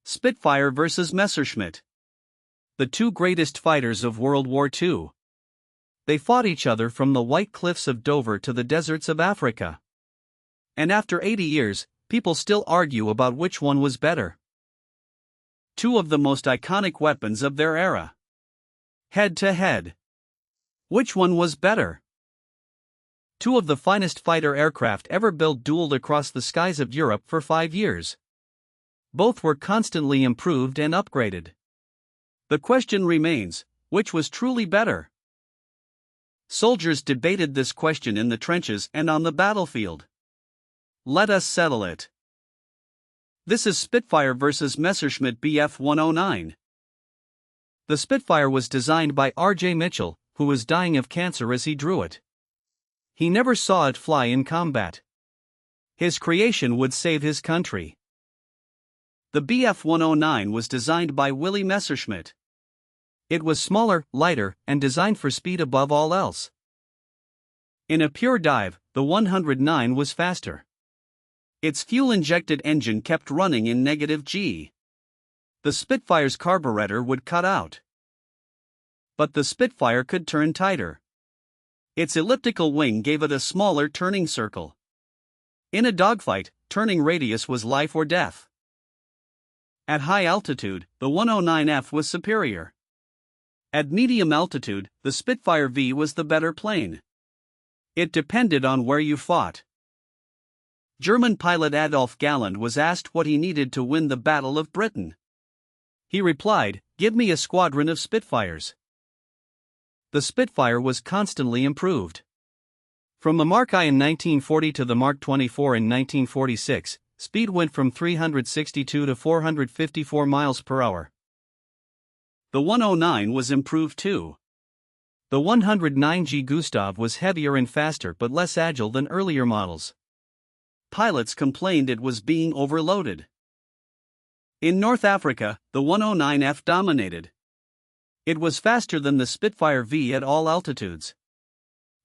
Spitfire vs. Messerschmitt. The two greatest fighters of World War II. They fought each other from the white cliffs of Dover to the deserts of Africa. And after 80 years, people still argue about which one was better. Two of the most iconic weapons of their era. Head to head. Which one was better? Two of the finest fighter aircraft ever built dueled across the skies of Europe for 5 years. Both were constantly improved and upgraded. The question remains, which was truly better? Soldiers debated this question in the trenches and on the battlefield. Let us settle it. This is Spitfire vs. Messerschmitt Bf 109. The Spitfire was designed by R.J. Mitchell, who was dying of cancer as he drew it. He never saw it fly in combat. His creation would save his country. The Bf 109 was designed by Willy Messerschmitt. It was smaller, lighter, and designed for speed above all else. In a pure dive, the 109 was faster. Its fuel-injected engine kept running in -G. The Spitfire's carburetor would cut out. But the Spitfire could turn tighter. Its elliptical wing gave it a smaller turning circle. In a dogfight, turning radius was life or death. At high altitude, the 109F was superior. At medium altitude, the Spitfire V was the better plane. It depended on where you fought. German pilot Adolf Galland was asked what he needed to win the Battle of Britain. He replied, "Give me a squadron of Spitfires." The Spitfire was constantly improved. From the Mark I in 1940 to the Mark 24 in 1946, speed went from 362 to 454 miles per hour. The 109 was improved too. The 109G Gustav was heavier and faster but less agile than earlier models. Pilots complained it was being overloaded. In North Africa, the 109F dominated. It was faster than the Spitfire V at all altitudes.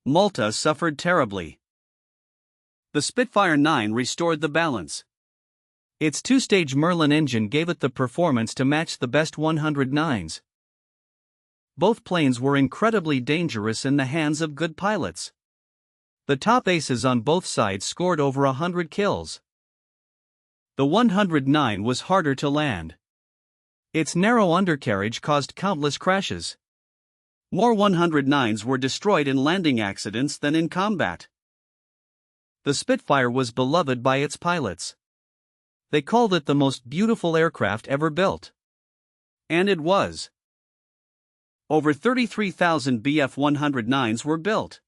Malta suffered terribly. The Spitfire 9 restored the balance. Its two-stage Merlin engine gave it the performance to match the best 109s. Both planes were incredibly dangerous in the hands of good pilots. The top aces on both sides scored over 100 kills. The 109 was harder to land. Its narrow undercarriage caused countless crashes. More 109s were destroyed in landing accidents than in combat. The Spitfire was beloved by its pilots. They called it the most beautiful aircraft ever built. And it was. Over 33,000 Bf 109s were built.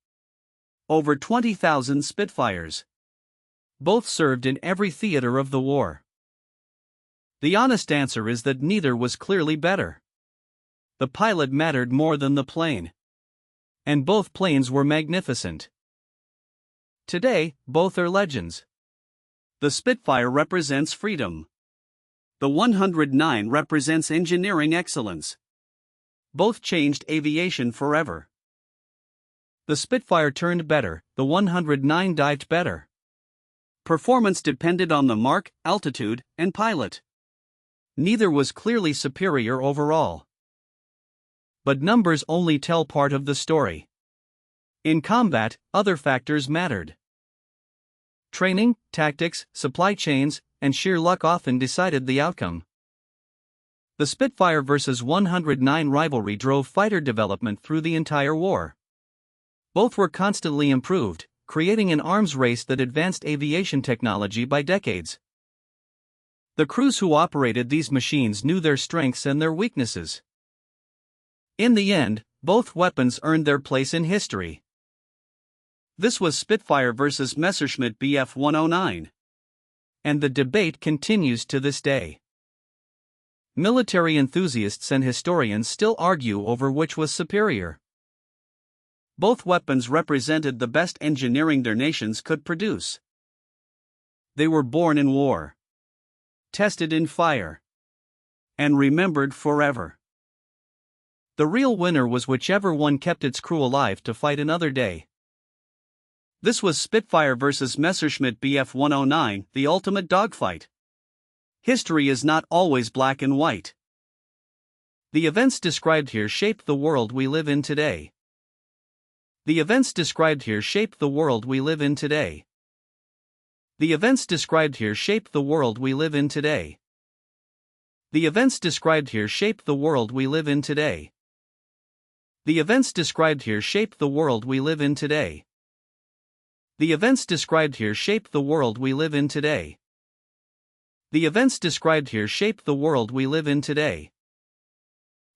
Over 20,000 Spitfires. Both served in every theater of the war. The honest answer is that neither was clearly better. The pilot mattered more than the plane. And both planes were magnificent. Today, both are legends. The Spitfire represents freedom. The 109 represents engineering excellence. Both changed aviation forever. The Spitfire turned better, the 109 dived better. Performance depended on the mark, altitude, and pilot. Neither was clearly superior overall. But numbers only tell part of the story. In combat, other factors mattered. Training, tactics, supply chains, and sheer luck often decided the outcome. The Spitfire vs. 109 rivalry drove fighter development through the entire war. Both were constantly improved, creating an arms race that advanced aviation technology by decades. The crews who operated these machines knew their strengths and their weaknesses. In the end, both weapons earned their place in history. This was Spitfire vs. Messerschmitt Bf 109. And the debate continues to this day. Military enthusiasts and historians still argue over which was superior. Both weapons represented the best engineering their nations could produce. They were born in war, tested in fire, and remembered forever. The real winner was whichever one kept its crew alive to fight another day. This was Spitfire vs. Messerschmitt Bf 109, the ultimate dogfight. History is not always black and white. The events described here shape the world we live in today. The events described here shape the world we live in today. The events described here shape the world we live in today. The events described here shape the world we live in today. The events described here shape the world we live in today. The events described here shape the world we live in today. The events described here shape the world we live in today.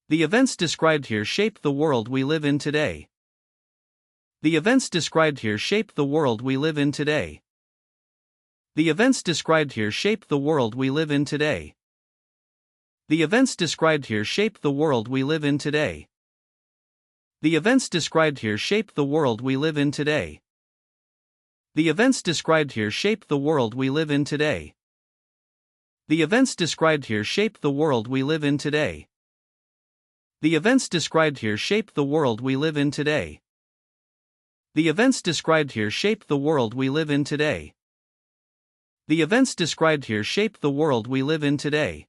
The events described here shape the world we live in today. The events described here shape the world we live in today. The events described here shape the world we live in today. The events described here shape the world we live in today. The events described here shape the world we live in today. The events described here shape the world we live in today. The events described here shape the world we live in today. The events described here shape the world we live in today. The events described here shape the world we live in today. The events described here shape the world we live in today.